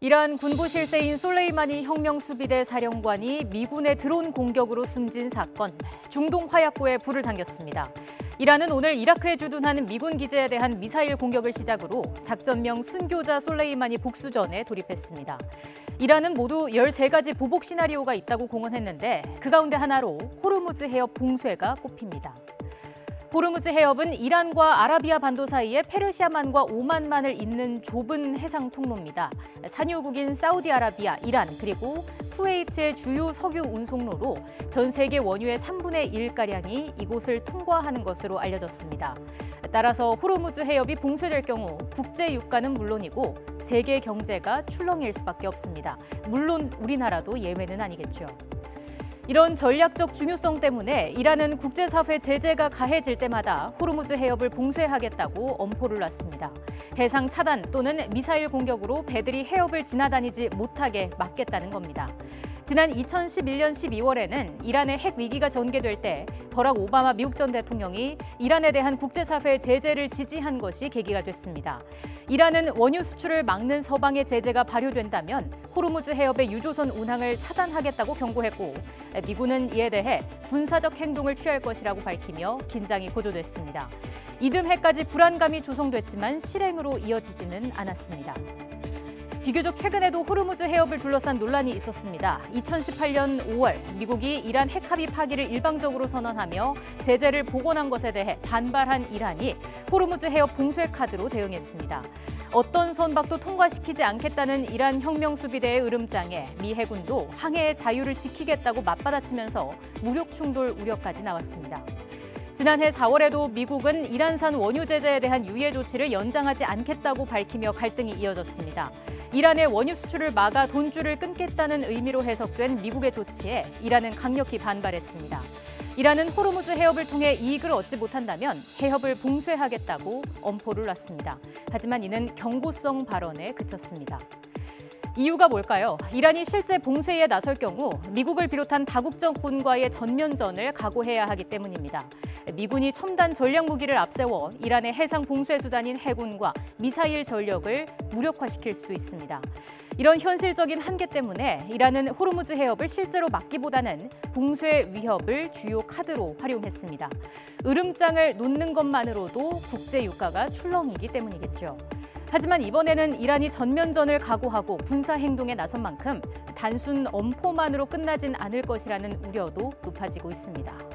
이란 군부 실세인 솔레이마니 혁명수비대 사령관이 미군의 드론 공격으로 숨진 사건, 중동 화약고에 불을 당겼습니다. 이란은 오늘 이라크에 주둔하는 미군 기지에 대한 미사일 공격을 시작으로 작전명 순교자 솔레이마니 복수전에 돌입했습니다. 이란은 모두 13가지 보복 시나리오가 있다고 공언했는데 그 가운데 하나로 호르무즈 해협 봉쇄가 꼽힙니다. 호르무즈 해협은 이란과 아라비아 반도 사이에 페르시아만과 오만만을 잇는 좁은 해상 통로입니다. 산유국인 사우디아라비아, 이란 그리고 쿠웨이트의 주요 석유 운송로로 전 세계 원유의 3분의 1가량이 이곳을 통과하는 것으로 알려졌습니다. 따라서 호르무즈 해협이 봉쇄될 경우 국제 유가는 물론이고 세계 경제가 출렁일 수밖에 없습니다. 물론 우리나라도 예외는 아니겠죠. 이런 전략적 중요성 때문에 이란은 국제사회 제재가 가해질 때마다 호르무즈 해협을 봉쇄하겠다고 엄포를 놨습니다. 해상 차단 또는 미사일 공격으로 배들이 해협을 지나다니지 못하게 막겠다는 겁니다. 지난 2011년 12월에는 이란의 핵 위기가 전개될 때 버락 오바마 미국 전 대통령이 이란에 대한 국제사회 제재를 지지한 것이 계기가 됐습니다. 이란은 원유 수출을 막는 서방의 제재가 발효된다면 호르무즈 해협의 유조선 운항을 차단하겠다고 경고했고 미군은 이에 대해 군사적 행동을 취할 것이라고 밝히며 긴장이 고조됐습니다. 이듬해까지 불안감이 조성됐지만 실행으로 이어지지는 않았습니다. 비교적 최근에도 호르무즈 해협을 둘러싼 논란이 있었습니다. 2018년 5월 미국이 이란 핵합의 파기를 일방적으로 선언하며 제재를 복원한 것에 대해 반발한 이란이 호르무즈 해협 봉쇄 카드로 대응했습니다. 어떤 선박도 통과시키지 않겠다는 이란 혁명수비대의 으름장에 미 해군도 항해의 자유를 지키겠다고 맞받아치면서 무력 충돌 우려까지 나왔습니다. 지난해 4월에도 미국은 이란산 원유 제재에 대한 유예 조치를 연장하지 않겠다고 밝히며 갈등이 이어졌습니다. 이란의 원유 수출을 막아 돈줄을 끊겠다는 의미로 해석된 미국의 조치에 이란은 강력히 반발했습니다. 이란은 호르무즈 해협을 통해 이익을 얻지 못한다면 해협을 봉쇄하겠다고 엄포를 놨습니다. 하지만 이는 경고성 발언에 그쳤습니다. 이유가 뭘까요? 이란이 실제 봉쇄에 나설 경우 미국을 비롯한 다국적군과의 전면전을 각오해야 하기 때문입니다. 미군이 첨단 전략 무기를 앞세워 이란의 해상 봉쇄 수단인 해군과 미사일 전력을 무력화시킬 수도 있습니다. 이런 현실적인 한계 때문에 이란은 호르무즈 해협을 실제로 막기보다는 봉쇄 위협을 주요 카드로 활용했습니다. 으름장을 놓는 것만으로도 국제 유가가 출렁이기 때문이겠죠. 하지만 이번에는 이란이 전면전을 각오하고 군사 행동에 나선 만큼 단순 엄포만으로 끝나진 않을 것이라는 우려도 높아지고 있습니다.